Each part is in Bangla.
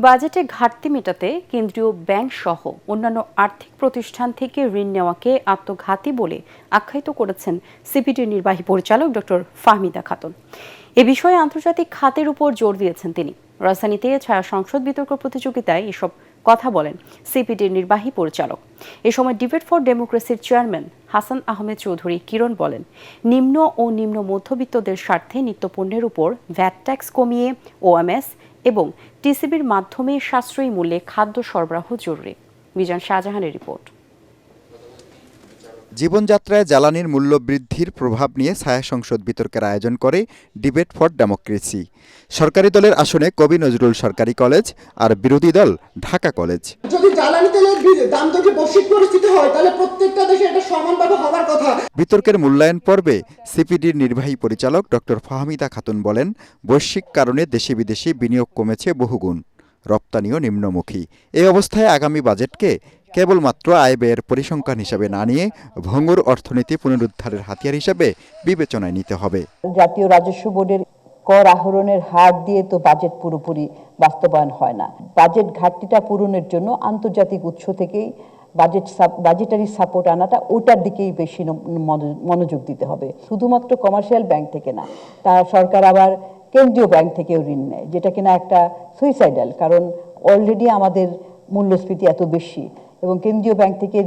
বাজেটে ঘাটতি মেটাতে কেন্দ্রীয় ব্যাংক সহ অন্যান্য আর্থিক প্রতিষ্ঠান থেকে ঋণ নেওয়াকে আত্মঘাতী বলে আখ্যায়িত করেছেন সিপিডির নির্বাহী পরিচালক ডক্টর ফাহমিদা খাতুন। এ বিষয়ে আন্তর্জাতিক খাতের উপর জোর দিয়েছেন তিনি। রাজধানীতে ছায়া সংসদ বিতর্ক প্রতিযোগিতায় এসব কথা বলেন সিপিডির নির্বাহী পরিচালক। এ সময় ডিবেট ফর ডেমোক্রেসির চেয়ারম্যান হাসান আহমেদ চৌধুরী কিরণ বলেন, নিম্ন ও নিম্ন মধ্যবিত্তদের স্বার্থে নিত্যপণ্যের উপর ভ্যাট ট্যাক্স কমিয়ে ওএমএস এবং টিসিবির মাধ্যমে সাশ্রয়ী মূল্যে খাদ্য সরবরাহ জরুরি। মিজান শাহজাহানের রিপোর্ট। জীবনযাত্রায় জ্বালানির মূল্য বৃদ্ধির প্রভাব নিয়ে ছায়া সংসদ বিতর্কের আয়োজন করে ডিবেট ফর ডেমোক্রেসি। সরকারি দলের আসনে কবি নজরুল সরকারি কলেজ আর বিরোধী দল ঢাকা কলেজ। যদি জ্বালানি তেলের দাম যদি বৈশ্বিক পরিস্থিতি হয় তাহলে প্রত্যেকটা দেশে এটা সমানভাবে হওয়ার কথা। বিতর্কের মূল্যায়ন পর্বে সিপিডির নির্বাহী পরিচালক ডক্টর ফাহমিদা খাতুন বলেন, বৈশ্বিক কারণে দেশে বিদেশে বিনিয়োগ কমেছে বহুগুণ, রপ্তানিও নিম্নমুখী। এই অবস্থায় আগামী বাজেটকে কেবলমাত্র আয় ব্যয়ের পরিসংখ্যান হিসাবে না নিয়ে ভঙ্গুর অর্থনীতি পুনরুদ্ধারের হাতিয়ার হিসাবে বিবেচনায় নিতে হবে। জাতীয় রাজস্ব বোর্ডের কর আহরণের হার দিয়ে তো বাজেট পুরোপুরি বাস্তবায়ন হয় না। বাজেট ঘাটতিটা পূরণের জন্য আন্তর্জাতিক উৎস থেকেই বাজেটারি সাপোর্ট আনাটা ওটার দিকেই বেশি মনোযোগ দিতে হবে। শুধুমাত্র কমার্শিয়াল ব্যাংক থেকে না, তা সরকার আবার কেন্দ্রীয় ব্যাংক থেকেও ঋণ নেয়, যেটা কিনা একটা সুইসাইডাল। কারণ অলরেডি আমাদের মূল্যস্ফীতি এত বেশি এবং কেন্দ্রীয় ব্যাংক থেকে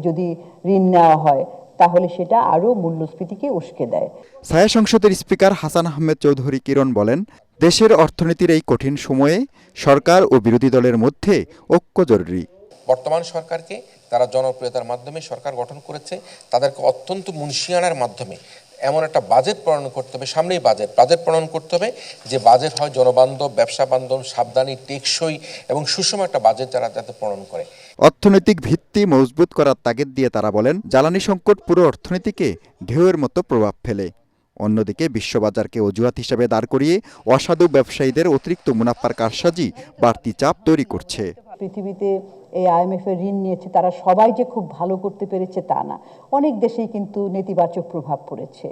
যদি ঋণ নেওয়া হয় তাহলে সেটা আরও মূল্যস্ফীতিকে উস্কে দেয়। ছায়া সংসদের স্পিকার হাসান আহমেদ চৌধুরী কিরণ বলেন, দেশের অর্থনীতির এই কঠিন সময়ে সরকার ও বিরোধী দলের মধ্যে ঐক্য জরুরি। বর্তমান সরকারকে তারা জনপ্রিয়তার মাধ্যমে সরকার গঠন করেছে, তাদেরকে অত্যন্ত মুনশিয়ানার মাধ্যমে এমন একটা বাজেট প্রণয়ন করতে হবে, সামনেই বাজেট প্রণয়ন করতে হবে যে বাজেট হয় জনবান্ধব, ব্যবসা বান্ধব, সাবধানী, টেকসই এবং সুষম একটা বাজেট যারা যাতে প্রণয়ন করে। অর্থনৈতিক ভিত্তি মজবুত করার তাগিদ দিয়ে তারা বলেন, জ্বালানি সংকট পুরো অর্থনীতিকে ঢেউয়ের মতো প্রভাব ফেলে। অন্যদিকে বিশ্ববাজারকে অজুহাত হিসেবে দাঁড় করিয়ে অসাধু ব্যবসায়ীদের অতিরিক্ত মুনাফার কারসাজি বাড়তি চাপ তৈরি করছে। পৃথিবীতে এই IMF এর ঋণ নিয়েছে তারা সবাই যে খুব ভালো করতে পেরেছে তা না, অনেক দেশেই কিন্তু নেতিবাচক প্রভাব পড়েছে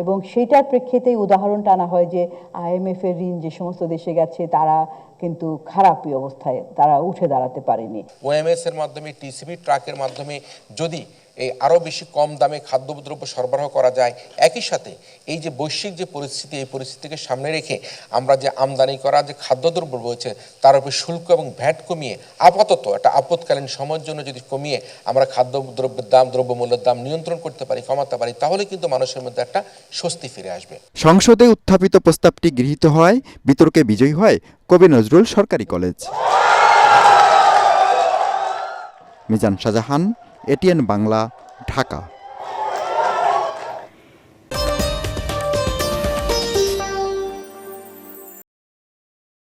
এবং সেইটার প্রেক্ষিতেই উদাহরণ টানা হয় যে IMF এর ঋণ যে সমস্ত দেশে গেছে তারা কিন্তু খারাপই অবস্থায়, তারা উঠে দাঁড়াতে পারেনি। ওএমএস এর মাধ্যমে, টিসিবি ট্রাকের মাধ্যমে যদি এই আরও বেশি কম দামে খাদ্যদ্রব্য সরবরাহ করা যায়, একই সাথে এই যে বৈশ্বিক যে পরিস্থিতি, এই পরিস্থিতিকে সামনে রেখে আমরা যে আমদানি করা যে খাদ্যদ্রব্য রয়েছে তার উপর শুল্ক এবং ভ্যাট কমিয়ে আপাতত একটা আপৎকালীন সময়ের জন্য যদি কমিয়ে আমরা খাদ্যদ্রব্যের দাম, দ্রব্যমূল্যের দাম নিয়ন্ত্রণ করতে পারি, কমাতে পারি, তাহলে কিন্তু মানুষের মধ্যে একটা স্বস্তি ফিরে আসবে। সংসদে উত্থাপিত প্রস্তাবটি গৃহীত হয়, বিতর্কে বিজয়ী হয় কবি নজরুল সরকারি কলেজ। মিজান শাহজাহান, ATN বাংলা, ঢাকা।